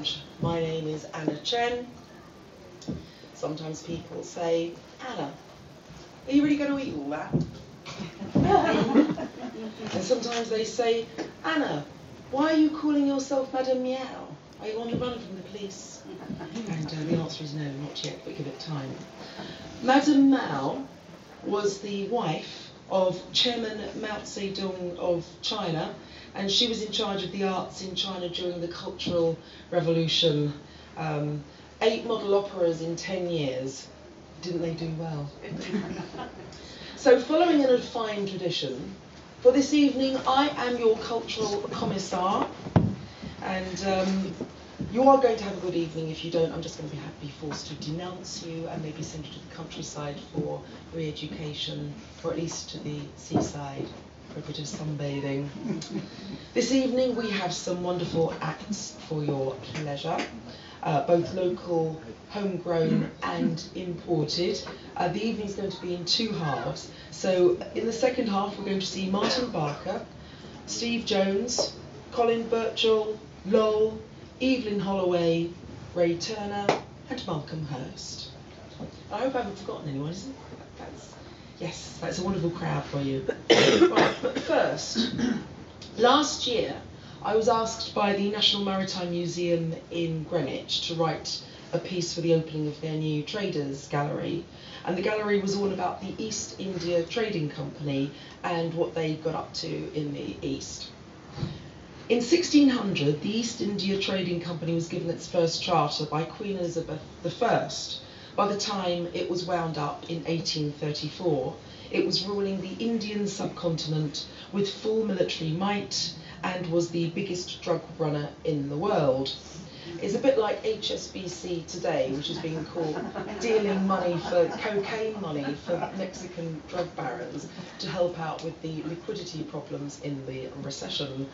lounge. My name is Anna Chen. Sometimes people say, Anna, are you really going to eat all that? And sometimes they say, Anna, why are you calling yourself Madame Meow? Are you on the run from the police? And the answer is no, not yet, but give it time. Madame Mao was the wife of Chairman Mao Zedong of China, and she was in charge of the arts in China during the Cultural Revolution. 8 model operas in 10 years. Didn't they do well? So following an fine tradition, for this evening I am your cultural commissar, and you are going to have a good evening. If you don't, I'm just going to be forced to denounce you and maybe send you to the countryside for re-education, or at least to the seaside for a bit of sunbathing. This evening we have some wonderful acts for your pleasure, both local, homegrown and imported. The evening's going to be in 2 halves. So in the second half we're going to see Martin Barker, Steve Jones, Colin Birchall, Lowell, Evelyn Holloway, Ray Turner and Malcolm Hurst. I hope I haven't forgotten anyone, isn't it? Yes, that's a wonderful crowd for you. Right, but first, last year I was asked by the National Maritime Museum in Greenwich to write a piece for the opening of their new Traders Gallery, and the gallery was all about the East India Trading Company and what they got up to in the East. In 1600, the East India Trading Company was given its first charter by Queen Elizabeth I. By the time it was wound up in 1834, it was ruling the Indian subcontinent with full military might and was the biggest drug runner in the world. It's a bit like HSBC today, which is being called dealing money for cocaine money for Mexican drug barons to help out with the liquidity problems in the recession.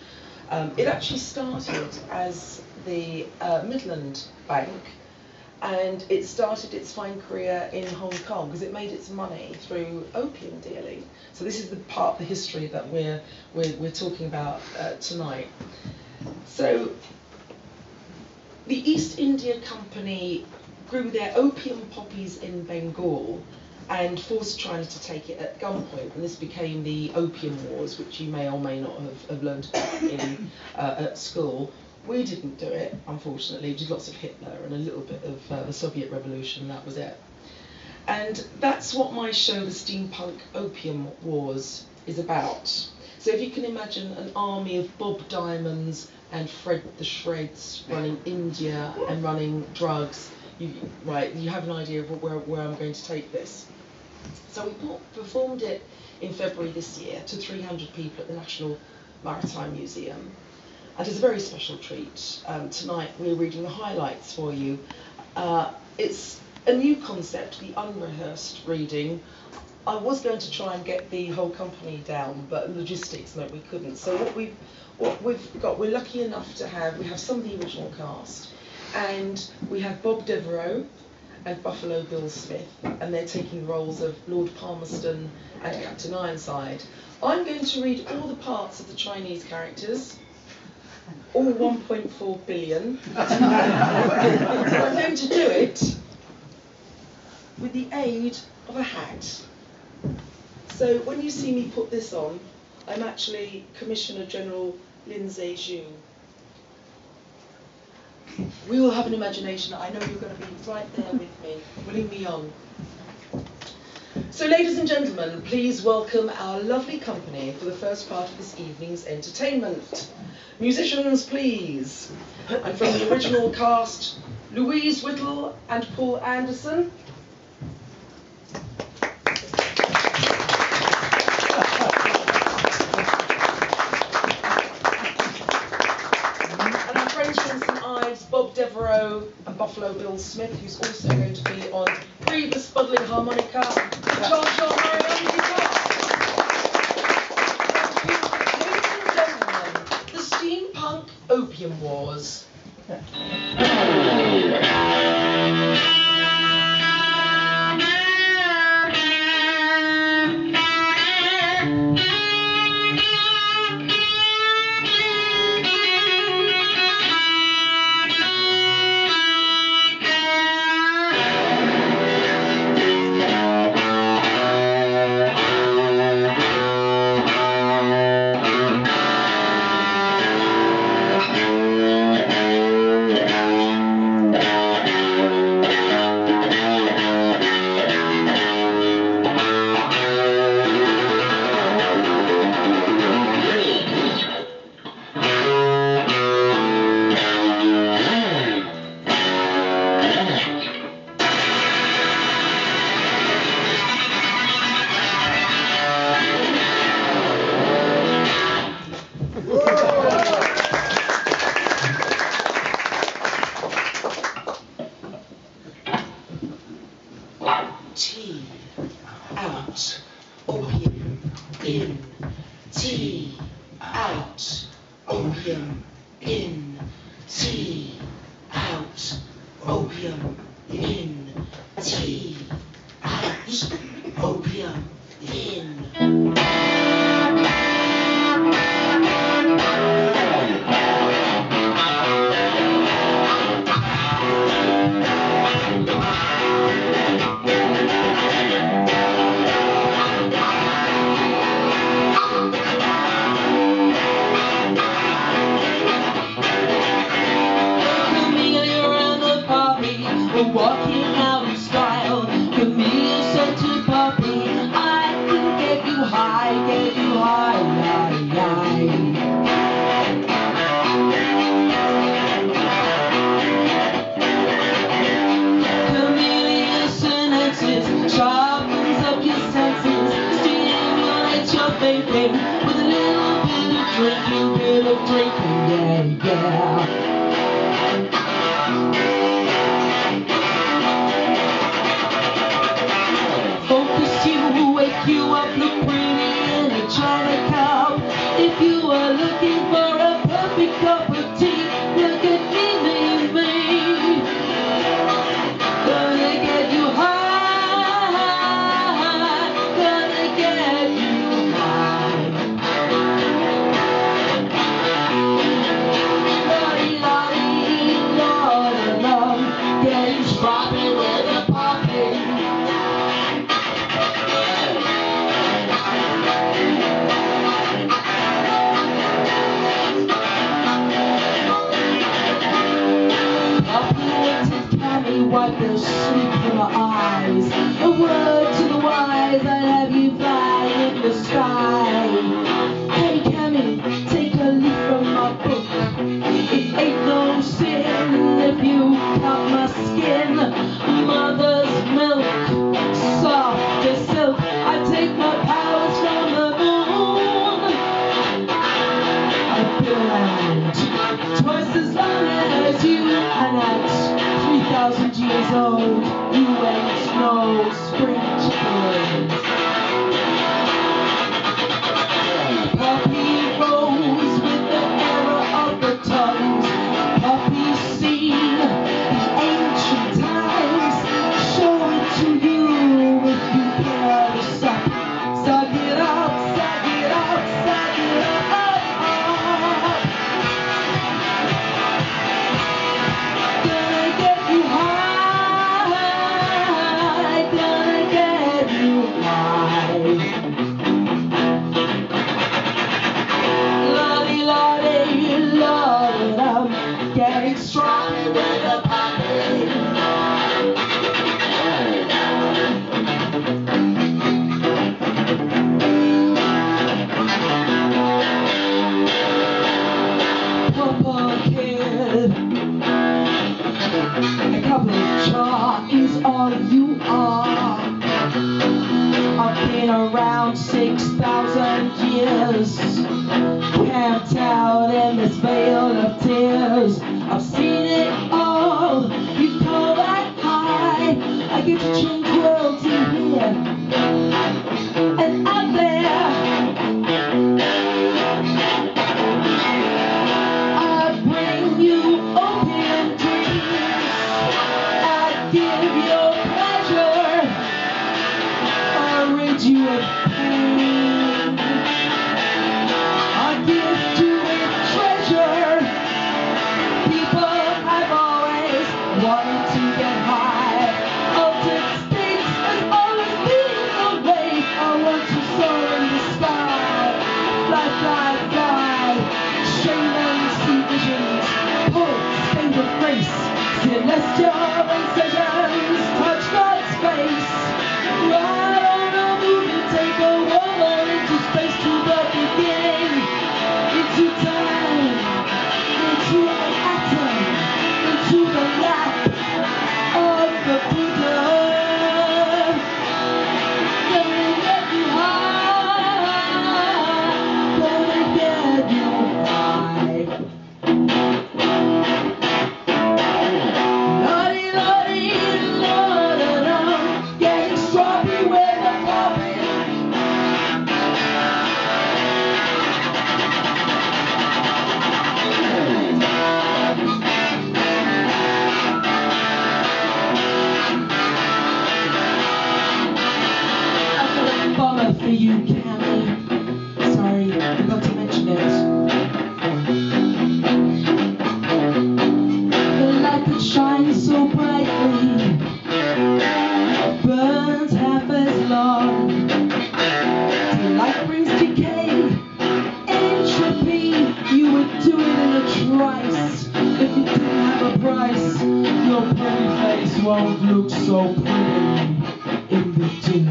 It actually started as the Midland Bank, and it started its fine career in Hong Kong because it made its money through opium dealing. So this is the part of the history that we're talking about tonight. So the East India Company grew their opium poppies in Bengal and forced China to take it at gunpoint, and this became the Opium Wars, which you may or may not have learned about in at school. We didn't do it, unfortunately. We did lots of Hitler and a little bit of the Soviet Revolution, that was it. And that's what my show, the Steampunk Opium Wars, is about. So if you can imagine an army of Bob Diamonds and Fred the Shreds running India and running drugs, you have an idea of where I'm going to take this. So we performed it in February this year to 300 people at the National Maritime Museum. And it's a very special treat. Tonight we're reading the highlights for you. It's a new concept, the unrehearsed reading. I was going to try and get the whole company down, but logistics meant we couldn't. So what we've got, we're lucky enough to have some of the original cast, and we have Bob Devereux and Buffalo Bill Smith, and they're taking the roles of Lord Palmerston and Captain Ironside. I'm going to read all the parts of the Chinese characters, all 1.4 billion. I'm going to do it with the aid of a hat. So when you see me put this on, I'm actually Commissioner General Lin Zhe-Zhu. We will have an imagination. I know you're going to be right there with me, willing me on. So ladies and gentlemen, please welcome our lovely company for the first part of this evening's entertainment. Musicians, please. And from the original cast, Louise, Whittle and Paul Anderson. And our friends from St Ives, Bob Devereux and Buffalo Bill Smith, who's also going to be on Rebus Spuddling harmonica, Shaar Marianne guitar. Ladies and gentlemen, the Steampunk Opium Wars. tea, out, opium, in, tea, out, opium, in, tea, out, opium, in, tea, out, opium, in. Walking out in style, Camille said to Poppy, I can get you high, Camellia sentences, sharpens up your senses, stimulates your thinking, with a little bit of drinking, yeah. Wake you up, look pretty in a china cup. If you are looking for a perfect cup of tea, look at me. Gonna get you high, gonna get you high. Lordy, lordy, lord, love, getting sloppy with the poppy. Wipe the sleep from my eyes. A word to the wise, I'd have you fly in the sky. Hey Cammy, take a leaf from my book. It ain't no sin if you cut my skin. Mother's milk, soft as silk. I take my powers from the moon. I've been around twice as long as you, and that's 3,000 years old, you ain't no spring chicken. Poppy rose with the error of the tongues. Poppy seen the ancient times. Show it to you if you care to suck. Suck it up, suck it up, suck it up. Getting strong with the poppy. Papa kid, a couple of chalk is all you are. I've been around 6,000 years, camped out in this veil of tears. I've seen it all, you call that high. I get tranquility here and out there. I bring you opium dreams, I give you pleasure, I rid you of pain, I give you a treasure. I've always wanted to get high. Altered states has always been the way. I want to soar in the sky. Fly, fly, fly. Shaman see visions. Poets sing with grace. Celestial incisions touch God's face. Ride on a move and take a whirl into space to the beginning. Into time. Into an atom. To the lap of the Buddha. Gonna get you high, gonna get you high. Lordy, lordy, for you, Cammy. Sorry, forgot to mention it. The light that shines so brightly burns half as long. The light brings decay, entropy. You would do it in a trice. If you didn't have a price, your pretty face won't look so pretty in the day.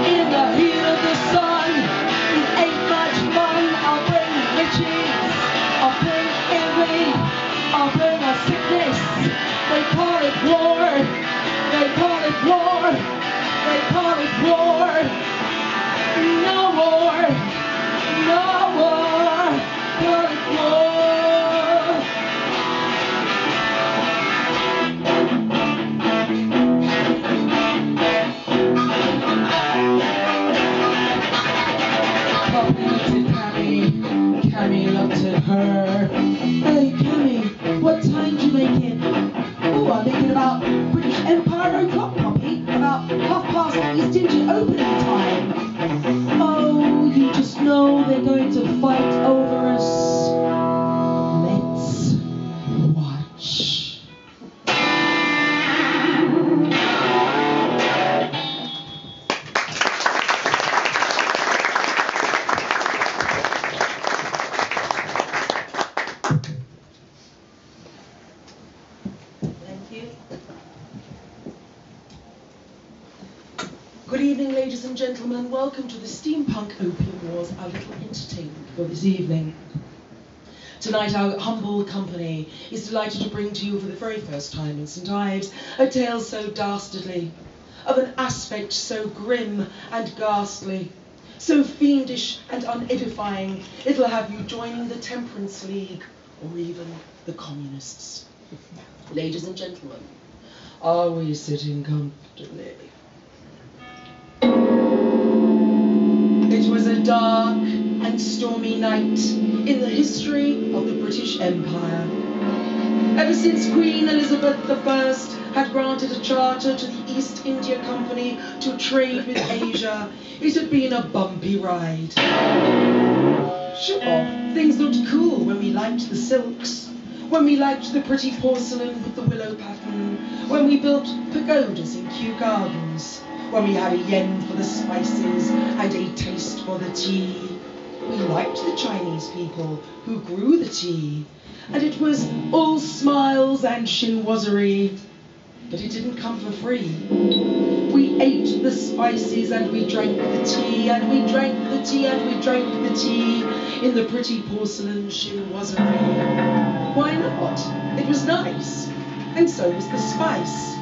In the heat of the sun, it ain't much fun. I'll bring riches, I'll bring envy, I'll bring a sickness. They call it war, they call it war, they call it war. No war, no war, call it war. Cammy looked at her. Hey, Cammy, what time do you make it? Oh, I'm making about British Empire o'clock, Poppy. About 1/2 East India opening time. Oh, you just know they're going to fight over us. Let's watch. Good evening, ladies and gentlemen. Welcome to the Steampunk Opium Wars, our little entertainment for this evening. Tonight, our humble company is delighted to bring to you for the very first time in St Ives a tale so dastardly, of an aspect so grim and ghastly, so fiendish and unedifying, it'll have you joining the Temperance League or even the Communists. Ladies and gentlemen, are we sitting comfortably? It was a dark and stormy night in the history of the British Empire. Ever since Queen Elizabeth I had granted a charter to the East India Company to trade with Asia, it had been a bumpy ride. Sure, things looked cool when we liked the silks, when we liked the pretty porcelain with the willow pattern, when we built pagodas in Kew Gardens, when we had a yen for the spices and a taste for the tea. We liked the Chinese people who grew the tea, and it was all smiles and chinoiserie, but it didn't come for free. We ate the spices and we drank the tea, and we drank the tea and we drank the tea in the pretty porcelain chinoiserie. Why not? It was nice, and so was the spice,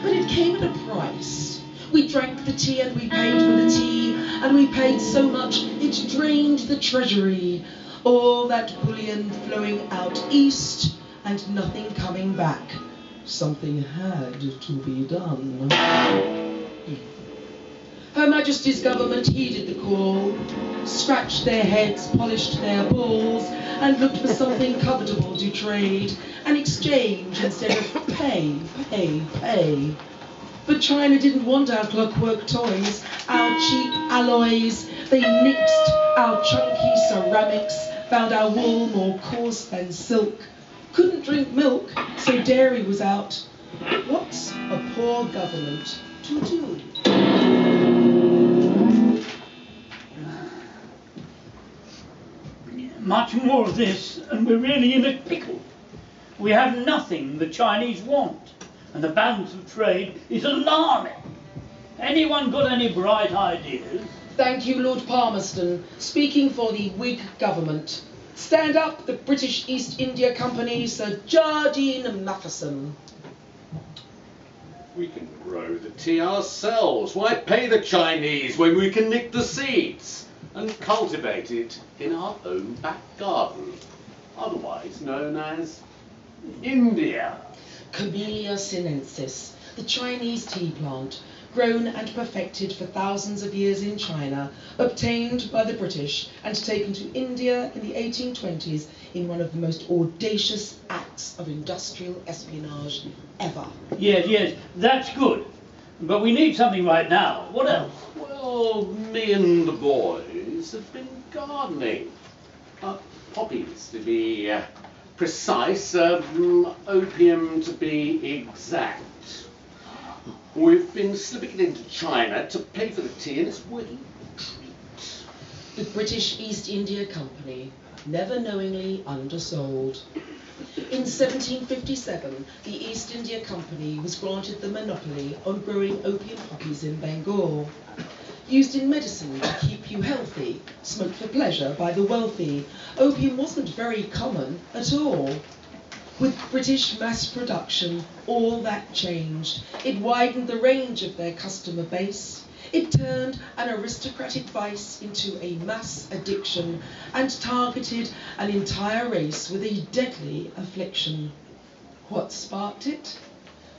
but it came at a price. We drank the tea and we paid for the tea, and we paid so much it drained the treasury. All that bullion flowing out east and nothing coming back. Something had to be done. Her Majesty's government heeded the call, scratched their heads, polished their balls, and looked for something covetable to trade and exchange instead of pay. But China didn't want our clockwork toys, our cheap alloys. They nixed our chunky ceramics, found our wool more coarse than silk. Couldn't drink milk, so dairy was out. What's a poor government to do? Much more of this, and we're really in a pickle. We have nothing the Chinese want, and the balance of trade is alarming. Anyone got any bright ideas? Thank you, Lord Palmerston, speaking for the Whig government. Stand up, the British East India Company, Sir Jardine Matheson. We can grow the tea ourselves. Why pay the Chinese when we can nick the seeds and cultivate it in our own back garden, otherwise known as India? Camellia sinensis, the Chinese tea plant, grown and perfected for thousands of years in China, obtained by the British and taken to India in the 1820s in one of the most audacious acts of industrial espionage ever. Yes, that's good. But we need something right now. What else? Well, me and the boys have been gardening. Poppies, to be precise, opium to be exact. We've been slipping it into China to pay for the tea, and it's working a treat. The British East India Company, never knowingly undersold. In 1757, the East India Company was granted the monopoly on growing opium poppies in Bengal. Used in medicine to keep you healthy, smoked for pleasure by the wealthy, opium wasn't very common at all. With British mass production, all that changed. It widened the range of their customer base. It turned an aristocratic vice into a mass addiction and targeted an entire race with a deadly affliction. What sparked it?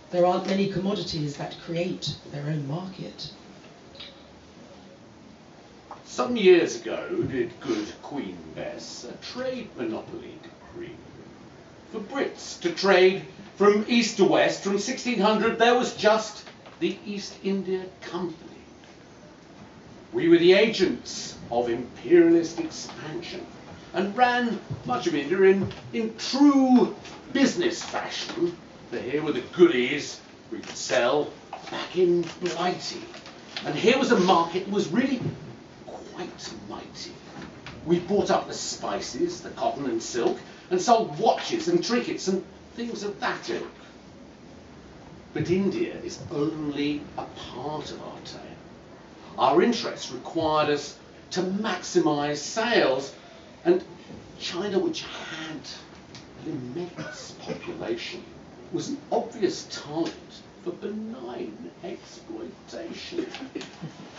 There aren't many commodities that create their own market. Some years ago did good Queen Bess a trade monopoly decree. For Brits to trade from east to west, from 1600 there was just the East India Company. We were the agents of imperialist expansion and ran much of India in true business fashion. For here were the goodies we could sell back in Blighty. And here was a market that was really quite mighty. We bought up the spices, the cotton and silk, and sold watches and trinkets and things of that ilk. But India is only a part of our tale. Our interests required us to maximise sales, and China, which had an immense population, was an obvious target for benign exploitation.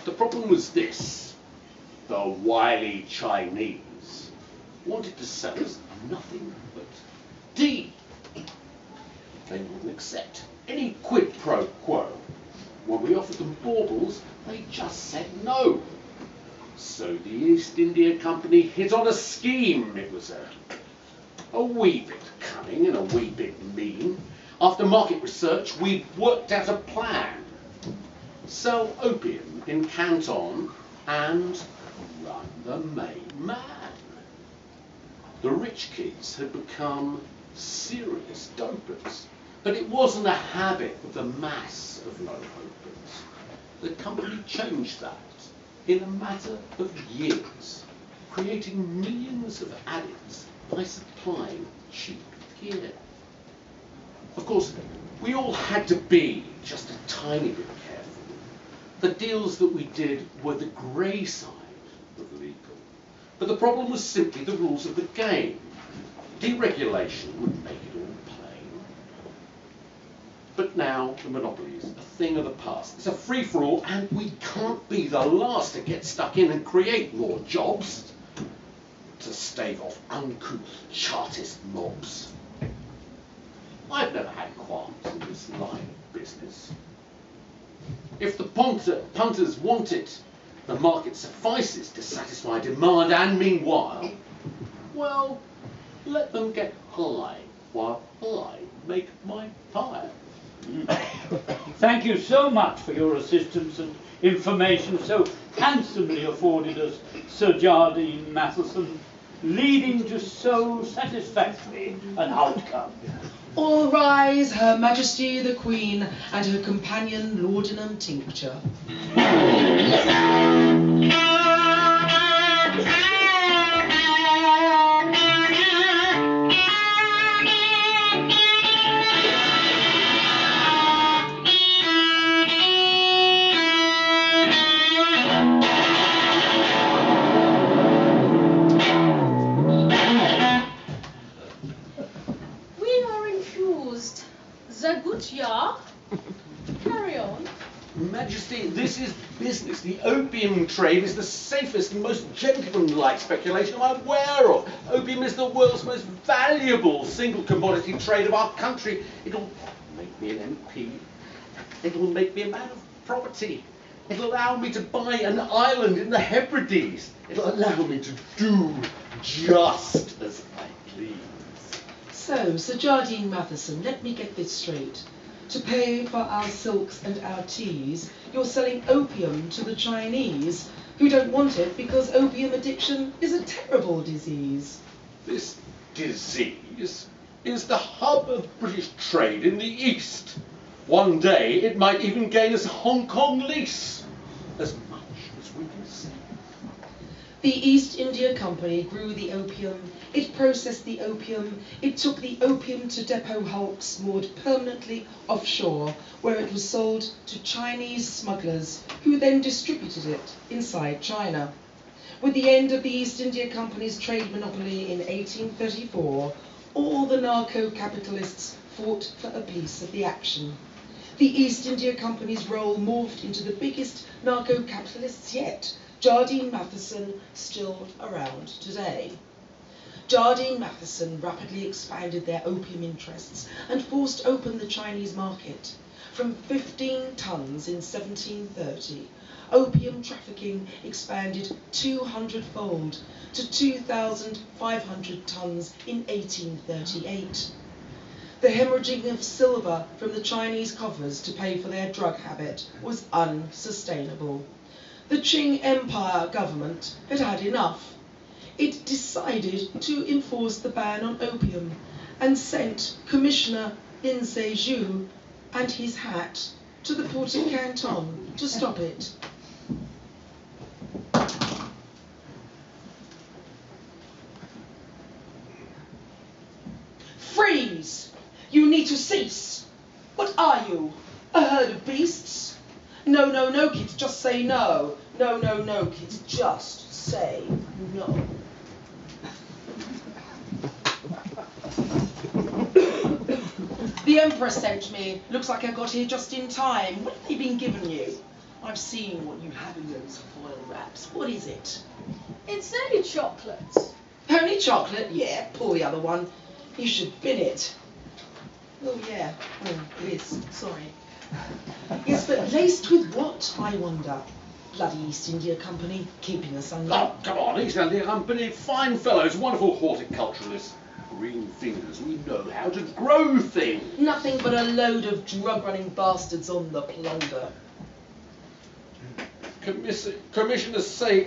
The problem was this: the wily Chinese wanted to sell us nothing but tea. They wouldn't accept any quid pro quo. When we offered them baubles, they just said no. So the East India Company hit on a scheme. It was a wee bit cunning and a wee bit mean. After market research, we worked out a plan. Sell opium in Canton and run the main man. The rich kids had become serious dopers, but it wasn't a habit of the mass of no hopers. The company changed that in a matter of years, creating millions of addicts by supplying cheap gear. Of course, we all had to be just a tiny bit careful. The deals that we did were the grey side of legal. But the problem was simply the rules of the game. Deregulation would make it all plain. But now the monopoly is a thing of the past. It's a free-for-all, and we can't be the last to get stuck in and create more jobs to stave off uncouth Chartist mobs. I've never had qualms in this line of business. If the punters want it, the market suffices to satisfy demand, and meanwhile, well, let them get high while I make my pie. Thank you so much for your assistance and information so handsomely afforded us, Sir Jardine Matheson, leading to so satisfactory an outcome. All rise, Her Majesty the Queen and her companion Laudanum Tincture. The good Shaar. Carry on. Majesty, this is business. The opium trade is the safest and most gentlemanlike speculation I'm aware of. Opium is the world's most valuable single commodity trade of our country. It'll make me an MP. It'll make me a man of property. It'll allow me to buy an island in the Hebrides. It'll allow me to do just as I please. So, Sir Jardine Matheson, let me get this straight. To pay for our silks and our teas, you're selling opium to the Chinese, who don't want it because opium addiction is a terrible disease. This disease is the hub of British trade in the East. One day it might even gain us a Hong Kong lease, as much as we can see. The East India Company grew the opium, it processed the opium, it took the opium to depot hulks moored permanently offshore, where it was sold to Chinese smugglers, who then distributed it inside China. With the end of the East India Company's trade monopoly in 1834, all the narco-capitalists fought for a piece of the action. The East India Company's role morphed into the biggest narco-capitalists yet, Jardine Matheson, still around today. Jardine Matheson rapidly expanded their opium interests and forced open the Chinese market. From 15 tons in 1730, opium trafficking expanded 200-fold to 2,500 tons in 1838. The hemorrhaging of silver from the Chinese coffers to pay for their drug habit was unsustainable. The Qing Empire government had had enough. It decided to enforce the ban on opium and sent Commissioner Lin Se-ju and his hat to the port of Canton to stop it. Freeze! You need to cease! What are you? A herd of beasts? No, no, no, kids, just say no. No, no, no, kids, just say no. The Emperor sent me. Looks like I got here just in time. What have they been giving you? I've seen what you have in those foil wraps. What is it? It's only chocolate. Only chocolate? Yeah, pull the other one. You should bin it. Oh, yeah. Oh, it is. Sorry. Yes, but laced with what, I wonder? Bloody East India Company, keeping us under. Oh, come on, East India Company, fine fellows, wonderful horticulturalists. Green fingers, we know how to grow things. Nothing but a load of drug-running bastards on the plunder. Commissioner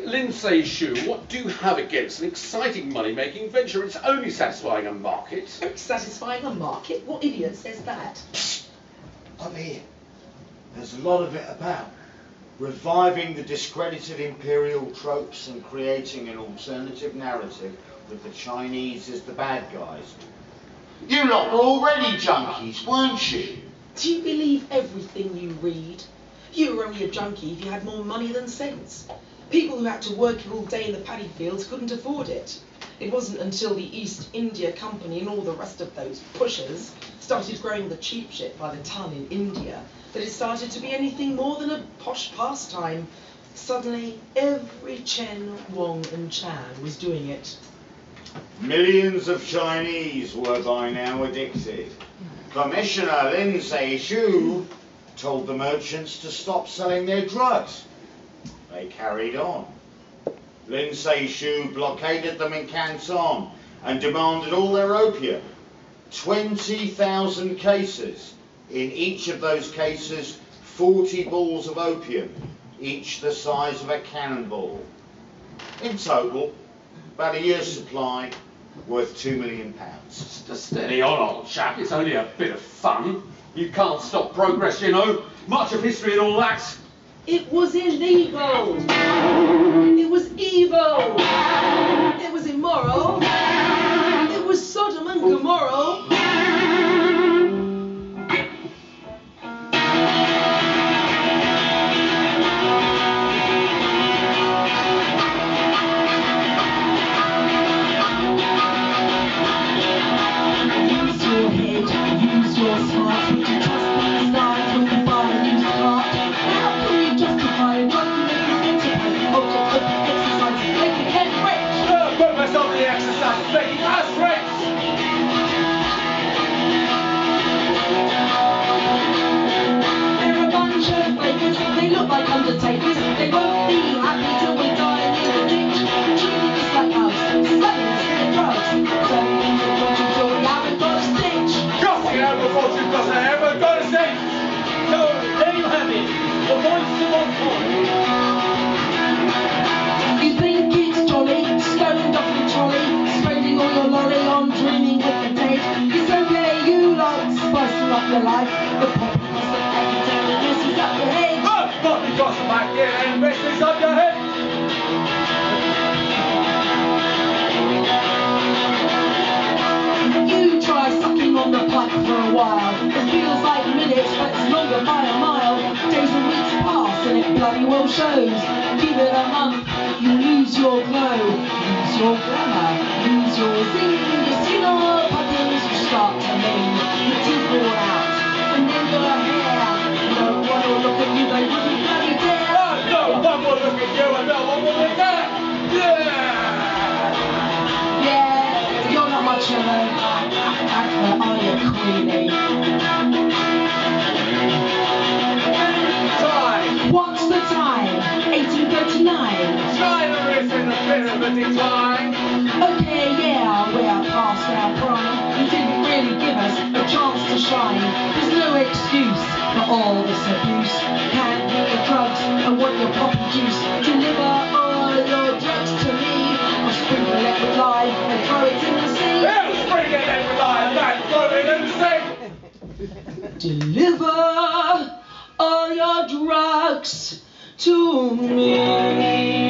Lin Se-ju, what do you have against an exciting money-making venture? It's only satisfying a market. Only satisfying a market? What idiot says that? I'm here. There's a lot of it about. Reviving the discredited imperial tropes and creating an alternative narrative with the Chinese as the bad guys. You lot were already junkies, weren't you? Do you believe everything you read? You were only a junkie if you had more money than sense. People who had to work all day in the paddy fields couldn't afford it. It wasn't until the East India Company and all the rest of those pushers started growing the cheap shit by the ton in India that it started to be anything more than a posh pastime. Suddenly, every Chen, Wong and Chan was doing it. Millions of Chinese were by now addicted. Commissioner Lin Se-ju told the merchants to stop selling their drugs. They carried on. Lin Se-ju blockaded them in Canton and demanded all their opium. 20,000 cases. In each of those cases, 40 balls of opium, each the size of a cannonball. In total, about a year's supply, worth £2 million. Steady on, old chap. It's only a bit of fun. You can't stop progress, you know. Much of history and all that. It was illegal. It was evil. It was immoral. It was Sodom and Gomorrah. Toss it back here and rest this on your head. You try sucking on the pipe for a while. It feels like minutes, but it's longer by a mile. Days and weeks pass and it bloody well shows. Give it a month, you lose your glow, lose your glamour, lose your zing. You see no buttons, you start to lean. Your teeth fall out, and then your hair. No one will look at you, they wouldn't bloody dare. No one will look at you and no one will look at Yeah, you're not much of an actor, are you, Queenie? Time! What's the time? 1839. China is in a bit of a decline. Okay, yeah, we're past our prime. You didn't really give us a chance to shine. There's no excuse for all this abuse. Can't get the drugs, I want your poppy juice. Deliver all your drugs to me. I'll sprinkle it with lime and throw it in the sea. We'll sprinkle it with lime and throw it in the sea. Deliver all your drugs to me.